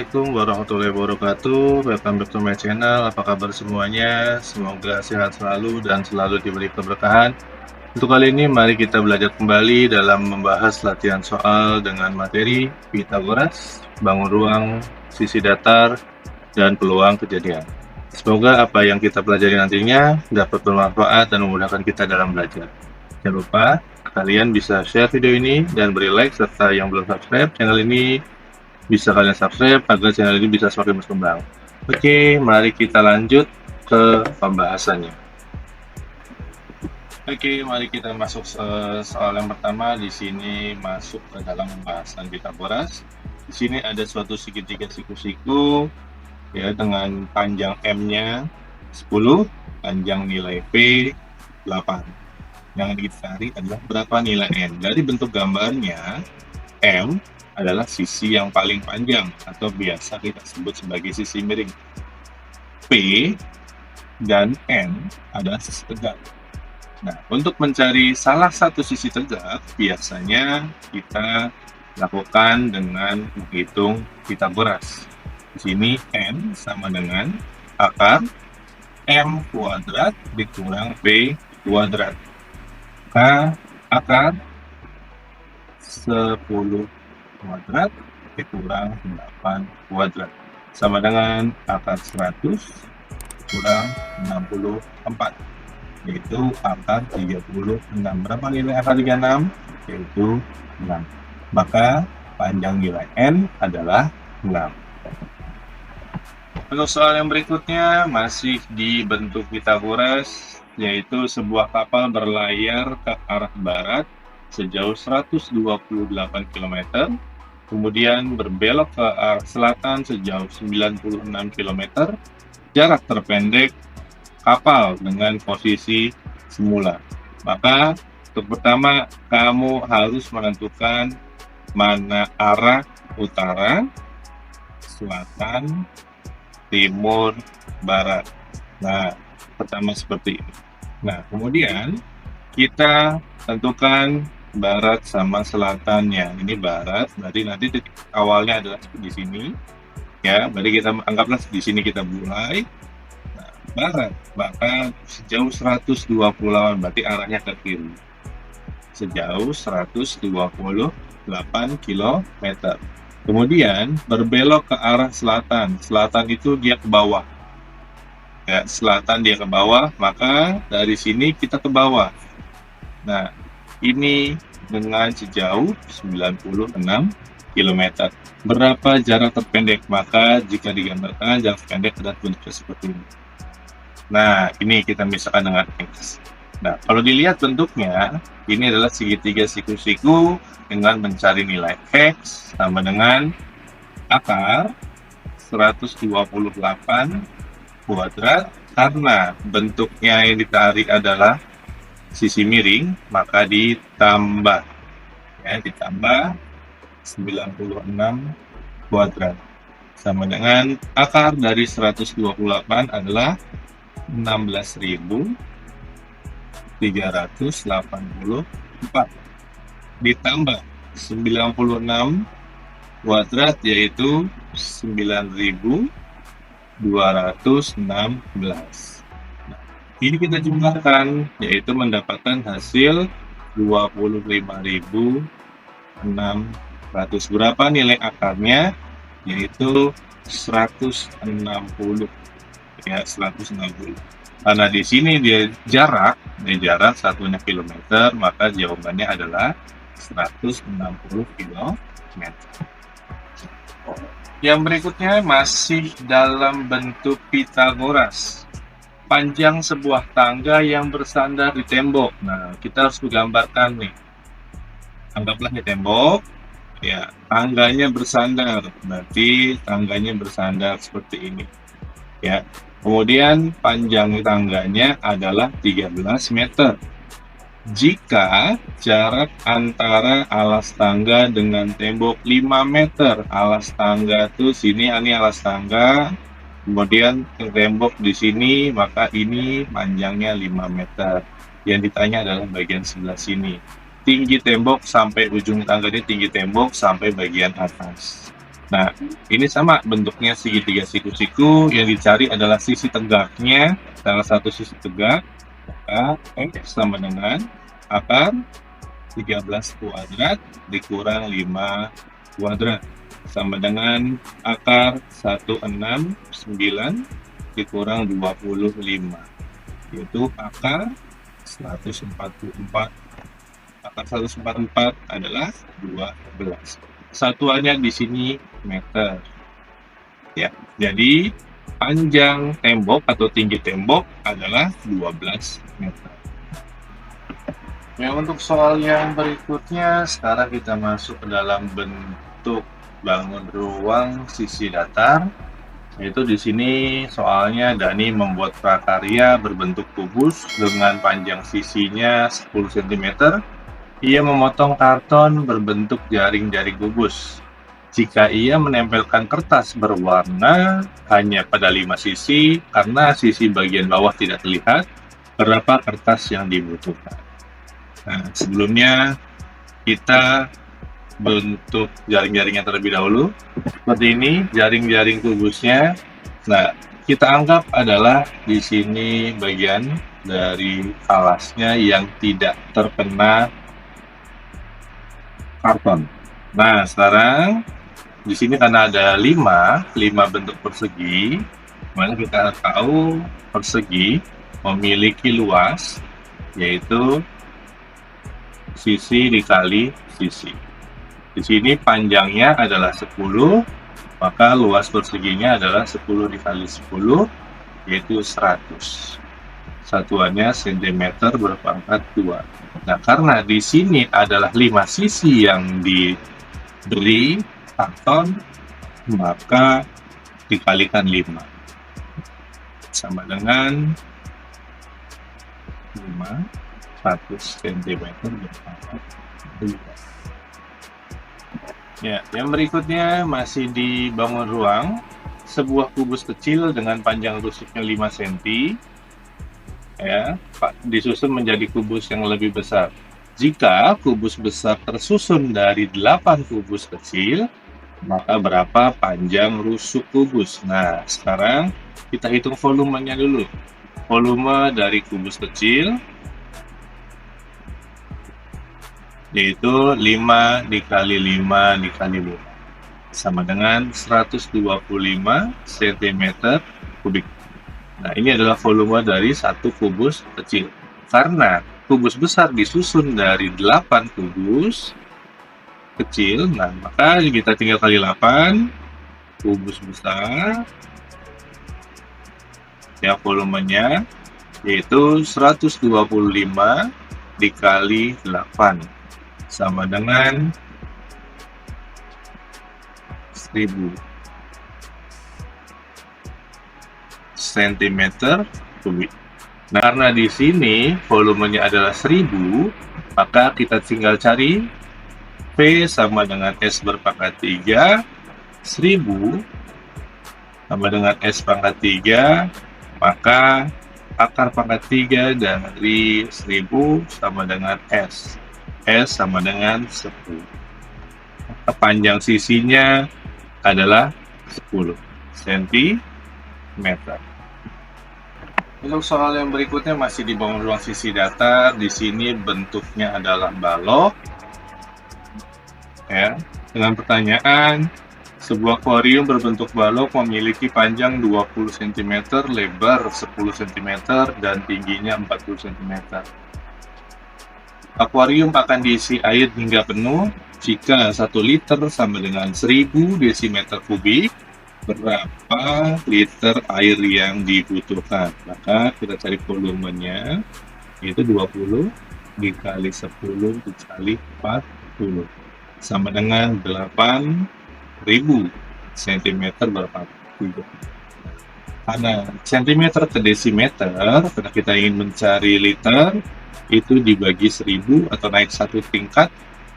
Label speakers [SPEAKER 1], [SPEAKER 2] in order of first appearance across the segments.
[SPEAKER 1] Assalamualaikum warahmatullahi wabarakatuh. Welcome back to my channel. Apa kabar semuanya? Semoga sehat selalu dan selalu diberi keberkahan. Untuk kali ini, mari kita belajar kembali dalam membahas latihan soal dengan materi Pitagoras, bangun ruang, sisi datar, dan peluang kejadian. Semoga apa yang kita pelajari nantinya dapat bermanfaat dan memudahkan kita dalam belajar. Jangan lupa, kalian bisa share video ini dan beri like, serta yang belum subscribe channel ini bisa kalian subscribe agar channel ini bisa semakin berkembang. Oke, mari kita lanjut ke pembahasannya. Oke, mari kita masuk soal yang pertama. Di sini masuk ke dalam pembahasan Pitagoras. Di sini ada suatu segitiga siku-siku ya dengan panjang M-nya 10, panjang nilai P 8. Yang dicari adalah berapa nilai N. Dari bentuk gambarnya, M adalah sisi yang paling panjang atau biasa kita sebut sebagai sisi miring. P dan N adalah sisi tegak. Nah, untuk mencari salah satu sisi tegak, biasanya kita lakukan dengan menghitung Pitagoras. Di sini N sama dengan akar M kuadrat dikurang B kuadrat. Maka akar 10 kuadrat dikurang 8 kuadrat sama dengan akar 100 kurang 64, yaitu akar 36. Berapa nilai akar 36? Yaitu 6. Maka panjang nilai N adalah 6. Untuk soal yang berikutnya masih di bentuk Pitagoras, yaitu sebuah kapal berlayar ke arah barat sejauh 128 km, kemudian berbelok ke arah selatan sejauh 96 km. Jarak terpendek kapal dengan posisi semula. Maka untuk pertama, kamu harus menentukan mana arah utara, selatan, timur, barat. Nah, pertama seperti ini. Nah, kemudian kita tentukan barat sama selatannya. Ini barat, berarti nanti titik awalnya adalah di sini. Ya, berarti kita anggaplah di sini kita mulai. Nah, barat, maka sejauh 128 berarti arahnya ke kiri. Sejauh 128 km. Kemudian berbelok ke arah selatan. Selatan itu dia ke bawah. Ya, selatan dia ke bawah, maka dari sini kita ke bawah. Nah, ini dengan sejauh 96 km. Berapa jarak terpendek? Maka jika digambarkan jarak pendek adalah bentuknya seperti ini. Nah, ini kita misalkan dengan X. Nah, kalau dilihat bentuknya, ini adalah segitiga siku-siku dengan mencari nilai X sama dengan akar 128 kuadrat. Karena bentuknya yang ditarik adalah sisi miring, maka ditambah ya, ditambah 96 kuadrat sama dengan akar dari 128 adalah 16.384 ditambah 96 kuadrat yaitu 9.216. Ini kita jumlahkan, yaitu mendapatkan hasil 25.600. Berapa nilai akarnya? Yaitu 160. Ya, 160. Karena di sini dia jarak satunya kilometer, maka jawabannya adalah 160 km. Yang berikutnya masih dalam bentuk Pitagoras. Panjang sebuah tangga yang bersandar di tembok. Nah, kita harus menggambarkan nih. Anggaplah di tembok, ya, tangganya bersandar. Berarti tangganya bersandar seperti ini. Ya. Kemudian panjang tangganya adalah 13 meter. Jika jarak antara alas tangga dengan tembok 5 meter, alas tangga tuh sini, ini alas tangga, kemudian tembok di sini, maka ini panjangnya 5 meter. Yang ditanya adalah bagian sebelah sini. Tinggi tembok sampai ujung tangga ini tinggi tembok sampai bagian atas. Nah, ini sama bentuknya segitiga siku-siku, yang dicari adalah sisi tegaknya, salah satu sisi tegak, maka X sama dengan akar 13 kuadrat dikurang 5 kuadrat sama dengan akar 169 dikurang 25, yaitu akar 144. Akar 144 adalah 12. Satuannya di sini meter. Ya, jadi panjang tembok atau tinggi tembok adalah 12 meter. Ya, untuk soal yang berikutnya, sekarang kita masuk ke dalam bentuk bangun ruang sisi datar. Yaitu di sini soalnya Dani membuat prakarya berbentuk kubus dengan panjang sisinya 10 cm. Ia memotong karton berbentuk jaring-jaring kubus. Jika ia menempelkan kertas berwarna hanya pada 5 sisi, karena sisi bagian bawah tidak terlihat, berapa kertas yang dibutuhkan? Nah, sebelumnya kita bentuk jaring-jaringnya terlebih dahulu. Seperti ini jaring-jaring kubusnya. Nah, kita anggap adalah di sini bagian dari alasnya yang tidak terkena karton. Nah, sekarang di sini karena ada 5 bentuk persegi, mana kita tahu persegi memiliki luas, yaitu sisi dikali sisi. Di sini panjangnya adalah 10, maka luas perseginya adalah 10 dikali 10, yaitu 100. Satuannya cm berpangkat 2. Nah, karena di sini adalah 5 sisi yang diberi karton, maka dikalikan 5. Sama dengan 5, 100 cm berpangkat 2. Ya, yang berikutnya masih di bangun ruang, sebuah kubus kecil dengan panjang rusuknya 5 cm, ya, disusun menjadi kubus yang lebih besar. Jika kubus besar tersusun dari 8 kubus kecil, maka berapa panjang rusuk kubus? Nah, sekarang kita hitung volumenya dulu. Volume dari kubus kecil yaitu 5 dikali 5 dikali 5 sama dengan 125 cm kubik. Nah, ini adalah volume dari satu kubus kecil. Karena kubus besar disusun dari 8 kubus kecil, nah maka kita tinggal kali 8 kubus besar, ya, volumenya yaitu 125 dikali 8 sama dengan 1000 cm kubik. Nah, karena di sini volumenya adalah 1000, maka kita tinggal cari P sama dengan S berpangkat 3, 1000 sama dengan S pangkat 3, maka akar pangkat 3 dari 1000 sama dengan S. S sama dengan 10. Panjang sisinya adalah 10 cm. Untuk soal yang berikutnya masih di bangun ruang sisi datar. Di sini bentuknya adalah balok, ya, dengan pertanyaan, sebuah akuarium berbentuk balok memiliki panjang 20 cm, lebar 10 cm, dan tingginya 40 cm. Akuarium akan diisi air hingga penuh. Jika 1 liter sama dengan 1000 desimeter kubik, berapa liter air yang dibutuhkan? Maka kita cari volumenya, yaitu 20 dikali 10 dikali 40 sama dengan 8000 cm berpangkat 3. Karena cm ke desimeter, karena kita ingin mencari liter, itu dibagi 1000 atau naik satu tingkat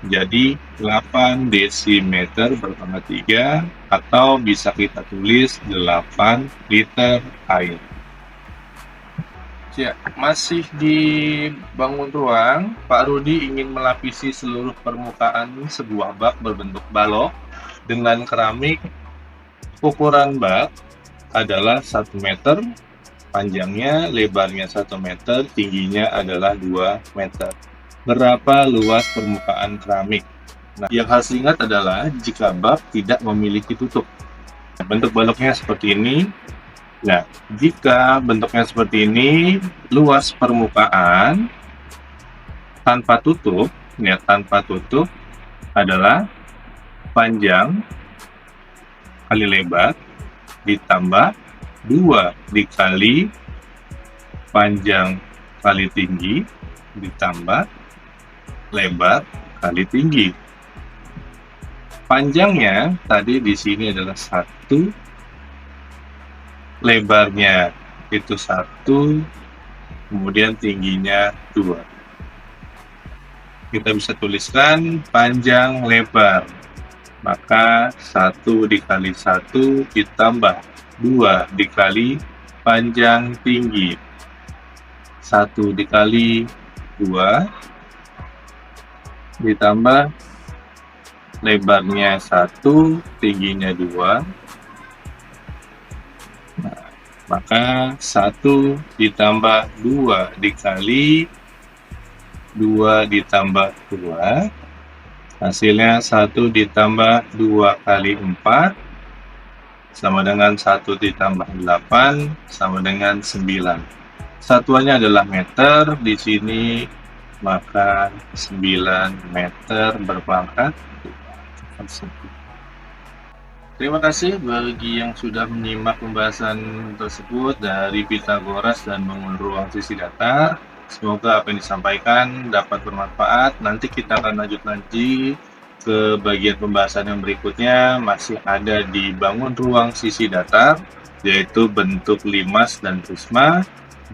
[SPEAKER 1] jadi 8 desimeter berpangkat 3, atau bisa kita tulis 8 liter air. Ya, masih di bangun ruang, Pak Rudi ingin melapisi seluruh permukaan sebuah bak berbentuk balok dengan keramik ukuran bak adalah 1 meter, panjangnya, lebarnya 1 meter, tingginya adalah 2 meter. Berapa luas permukaan keramik? Nah, yang harus diingat adalah jika bak tidak memiliki tutup. Bentuk baloknya seperti ini. Nah, jika bentuknya seperti ini, luas permukaan tanpa tutup, ya, tanpa tutup adalah panjang kali lebar ditambah 2 dikali panjang kali tinggi ditambah lebar kali tinggi. Panjangnya tadi di sini adalah 1, lebarnya itu 1, kemudian tingginya 2. Kita bisa tuliskan panjang lebar, maka 1 dikali 1 ditambah 2 dikali panjang tinggi, 1 dikali 2 ditambah lebarnya 1, tingginya 2. Nah, maka 1 ditambah 2 dikali 2 ditambah 2, hasilnya 1 ditambah 2 kali 4 sama dengan 1 ditambah 8 sama dengan 9. Satuannya adalah meter di sini, maka 9 meter berpangkat 1. Terima kasih bagi yang sudah menyimak pembahasan tersebut dari Pitagoras dan bangun ruang sisi datar. Semoga apa yang disampaikan dapat bermanfaat. Nanti kita akan lanjut lagi ke bagian pembahasan yang berikutnya, masih ada di bangun ruang sisi datar, yaitu bentuk limas dan prisma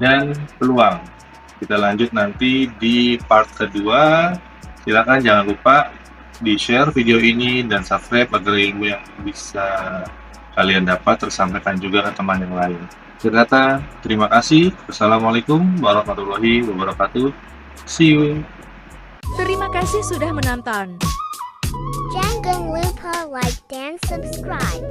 [SPEAKER 1] dan peluang. Kita lanjut nanti di part kedua. Silakan jangan lupa di-share video ini dan subscribe agar ilmu yang bisa kalian dapat tersampaikan juga ke teman yang lain. Ternyata, terima kasih. Wassalamualaikum warahmatullahi wabarakatuh. See you.
[SPEAKER 2] Terima kasih sudah menonton.
[SPEAKER 3] Jangan lupa like dan subscribe.